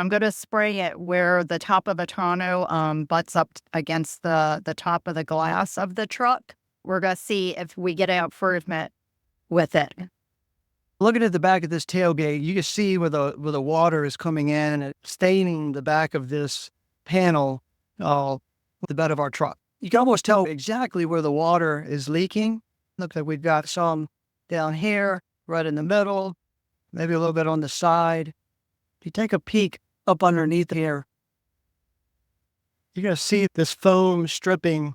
I'm going to spray it where the top of the tonneau butts up against the top of the glass of the truck. We're going to see if we get an improvement with it. Looking at the back of this tailgate, you can see where the water is coming in and it's staining the back of this panel, the bed of our truck. You can almost tell exactly where the water is leaking. Looks like we've got some down here, right in the middle, maybe a little bit on the side. If you take a peek up underneath here, you're going to see this foam stripping.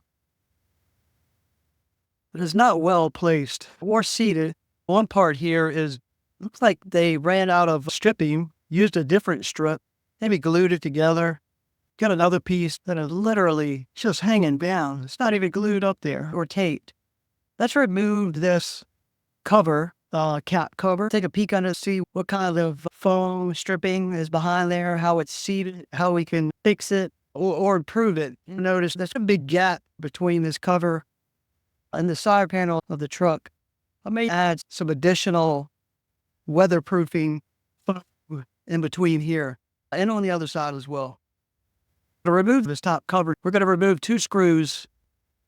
It is not well placed or seated. One part here looks like they ran out of stripping, used a different strip, maybe glued it together. Got another piece that is literally just hanging down. It's not even glued up there or taped. Let's remove this cover, cap cover. Take a peek under to see what kind of foam stripping is behind there, how it's seated, how we can fix it or improve it. Notice there's a big gap between this cover and the side panel of the truck. I may add some additional weatherproofing foam in between here and on the other side as well. To remove this top cover, we're going to remove 2 screws.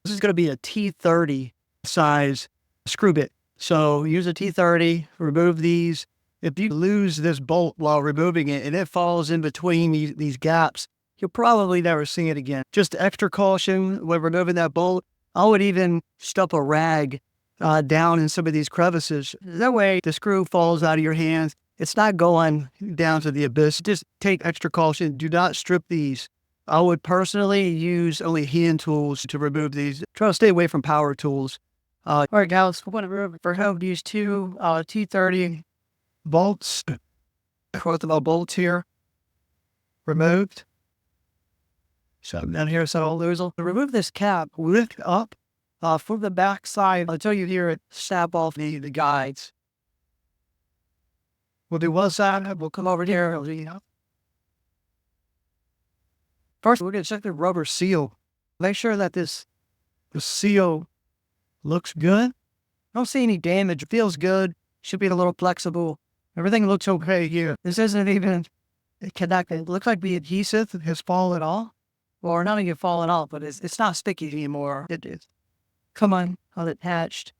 This is going to be a T30 size screw bit. So use a T30, remove these. If you lose this bolt while removing it and it falls in between these gaps, you'll probably never see it again. Just extra caution when removing that bolt. I would even stuff a rag down in some of these crevices. That way the screw falls out of your hands. It's not going down to the abyss. Just take extra caution. Do not strip these. I would personally use only hand tools to remove these. Try to stay away from power tools. All right, guys, we're going to remove for help use 2 T30 bolts. Both of our bolts here removed. So down here, so I'll lose them. To remove this cap, lift up from the back side until you hear it snap off the guides. We'll do one side. We'll come over here. First, we're going to check the rubber seal. Make sure that the seal looks good. I don't see any damage. It feels good. Should be a little flexible. Everything looks okay here. This isn't even connected. It looks like the adhesive has fallen off. Or not even fallen off, but it's not sticky anymore. It is. Come on, unattached.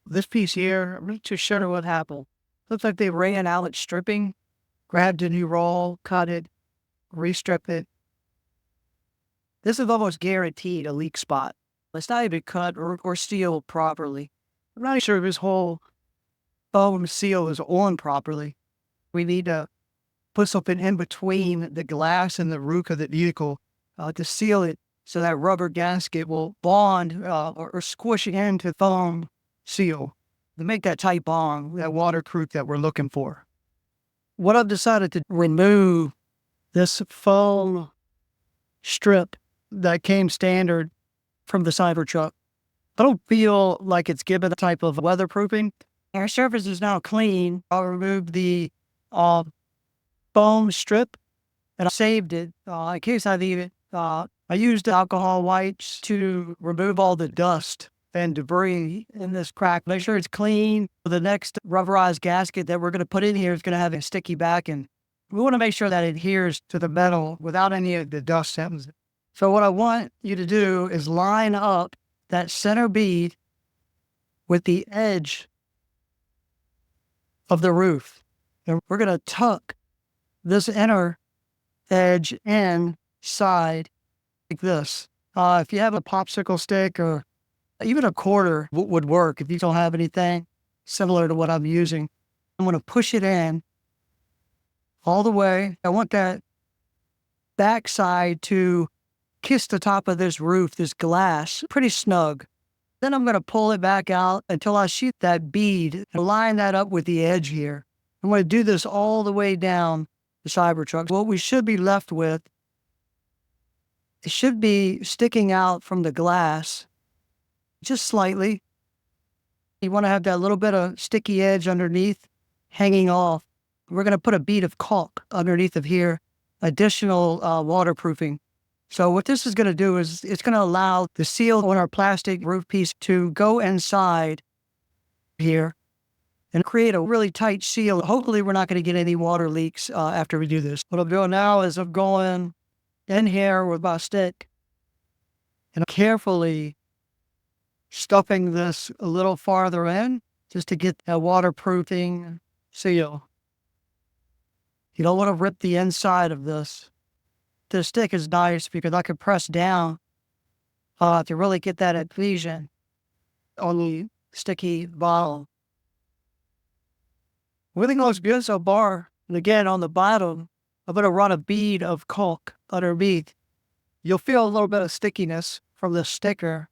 This piece here, I'm not too sure what happened. Looks like they ran out at stripping, grabbed a new roll, cut it, restripped it. This is almost guaranteed a leak spot. It's not even cut or sealed properly. I'm not sure if this whole foam seal is on properly. We need to put something in between the glass and the roof of the vehicle to seal it so that rubber gasket will bond or squish into foam seal to make that tight bond, that waterproof that we're looking for. What I've decided to remove this foam strip that came standard from the Cybertruck. I don't feel like it's given the type of weatherproofing. Our surface is now clean. I'll remove the foam strip and I saved it in case I need it. I used alcohol wipes to remove all the dust and debris in this crack. Make sure it's clean. The next rubberized gasket that we're going to put in here is going to have a sticky back, and we want to make sure that it adheres to the metal without any of the dust. So what I want you to do is line up that center bead with the edge of the roof. And we're going to tuck this inner edge inside like this. If you have a popsicle stick or even a quarter would work if you don't have anything similar to what I'm using. I'm going to push it in all the way. I want that backside to kiss the top of this roof, this glass, pretty snug. Then I'm going to pull it back out until I shoot that bead and line that up with the edge here. I'm going to do this all the way down the Cybertruck. What we should be left with, it should be sticking out from the glass just slightly. You want to have that little bit of sticky edge underneath hanging off. We're going to put a bead of caulk underneath of here, additional waterproofing. So what this is going to do is it's going to allow the seal on our plastic roof piece to go inside here and create a really tight seal. Hopefully we're not going to get any water leaks after we do this. What I'm doing now is I'm going in here with my stick and carefully stuffing this a little farther in just to get a waterproofing seal. You don't want to rip the inside of this. The stick is nice because I can press down to really get that adhesion on the sticky bottle. Everything looks good so far. And again, on the bottom, I'm going to run a bead of caulk underneath. You'll feel a little bit of stickiness from the sticker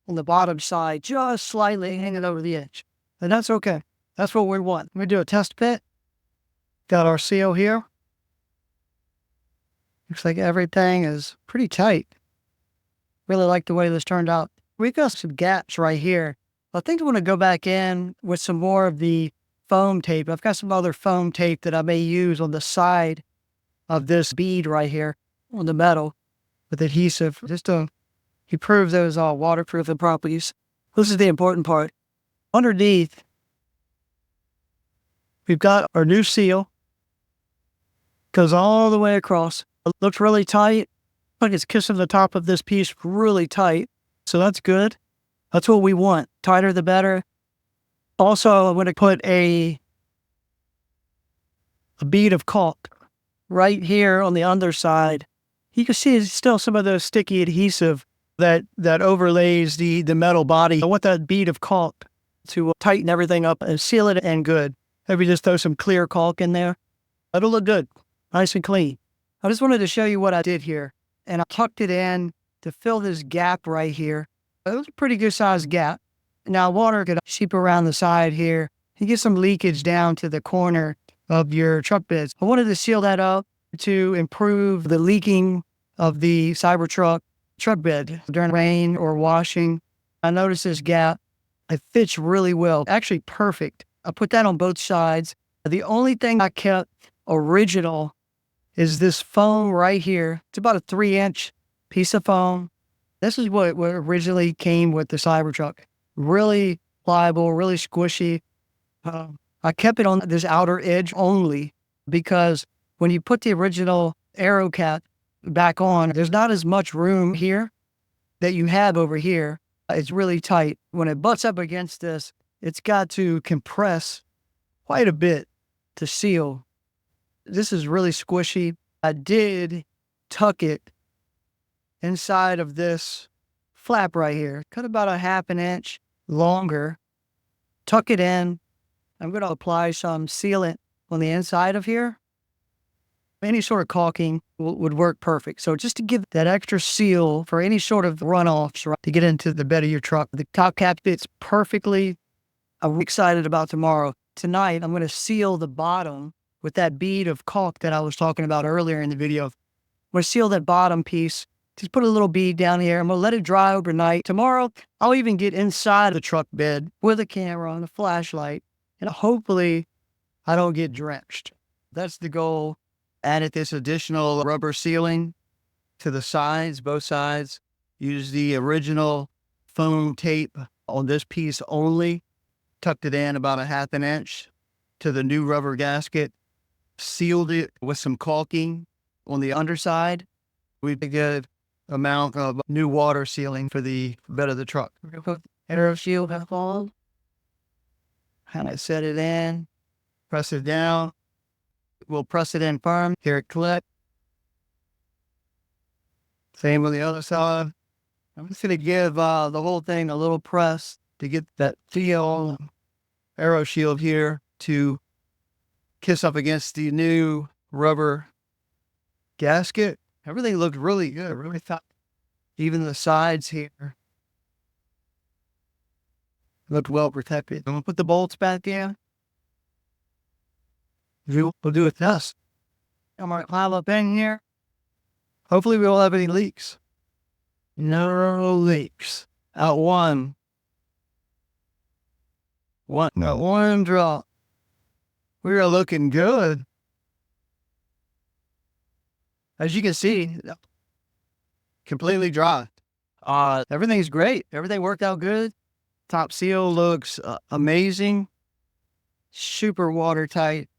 on the bottom side, just slightly hanging over the edge. And that's okay. That's what we want. We do a test fit. Got our seal here. Looks like everything is pretty tight. Really like the way this turned out. We've got some gaps right here. I think I'm going to go back in with some more of the foam tape. I've got some other foam tape that I may use on the side of this bead right here on the metal with adhesive, just to improve those waterproofing properties. This is the important part. Underneath, we've got our new seal. Goes all the way across. It looks really tight. Like it's kissing the top of this piece really tight. So that's good. That's what we want. Tighter the better. Also, I'm going to put a bead of caulk right here on the underside. You can see it's still some of the sticky adhesive that overlays the metal body. I want that bead of caulk to tighten everything up and seal it and good. Maybe just throw some clear caulk in there. That'll look good. Nice and clean. I just wanted to show you what I did here. And I tucked it in to fill this gap right here. It was a pretty good sized gap. Now water could seep around the side here and get some leakage down to the corner of your truck beds. I wanted to seal that up to improve the leaking of the Cybertruck truck bed during rain or washing. I noticed this gap. It fits really well. Actually perfect. I put that on both sides. The only thing I kept original is this foam right here. It's about a 3-inch piece of foam. This is what originally came with the Cybertruck. Really pliable, really squishy. I kept it on this outer edge only because when you put the original aero cap back on, there's not as much room here that you have over here. It's really tight. When it butts up against this, it's got to compress quite a bit to seal. This is really squishy. I did tuck it inside of this flap right here. Cut about a 1/2 inch longer. Tuck it in. I'm going to apply some sealant on the inside of here. Any sort of caulking would work perfect. So just to give that extra seal for any sort of runoffs, right, to get into the bed of your truck. The top cap fits perfectly. I'm excited about tomorrow. Tonight, I'm going to seal the bottom with that bead of caulk that I was talking about earlier in the video. I'm going to seal that bottom piece. Just put a little bead down here. I'm going to let it dry overnight. Tomorrow, I'll even get inside the truck bed with a camera and a flashlight. And hopefully, I don't get drenched. That's the goal. Added this additional rubber sealing to the sides, both sides. Use the original foam tape on this piece only. Tucked it in about a 1/2 inch to the new rubber gasket. Sealed it with some caulking on the underside. We did a good amount of new water sealing for the bed of the truck. We're going to put aero shield back on. Kind of set it in. Press it down. We'll press it in firm. Here it click. Same with the other side. I'm just going to give the whole thing a little press to get that feel. Aero shield here to kiss up against the new rubber gasket. Everything looked really good. Really thought even the sides here looked well protected. I'm going to put the bolts back in. We'll do a test. I'm going to climb up in here. Hopefully we won't have any leaks. No leaks. Out one. Not one drop. We are looking good. As you can see, completely dry. Everything's great. Everything worked out good. Top seal looks amazing, super watertight.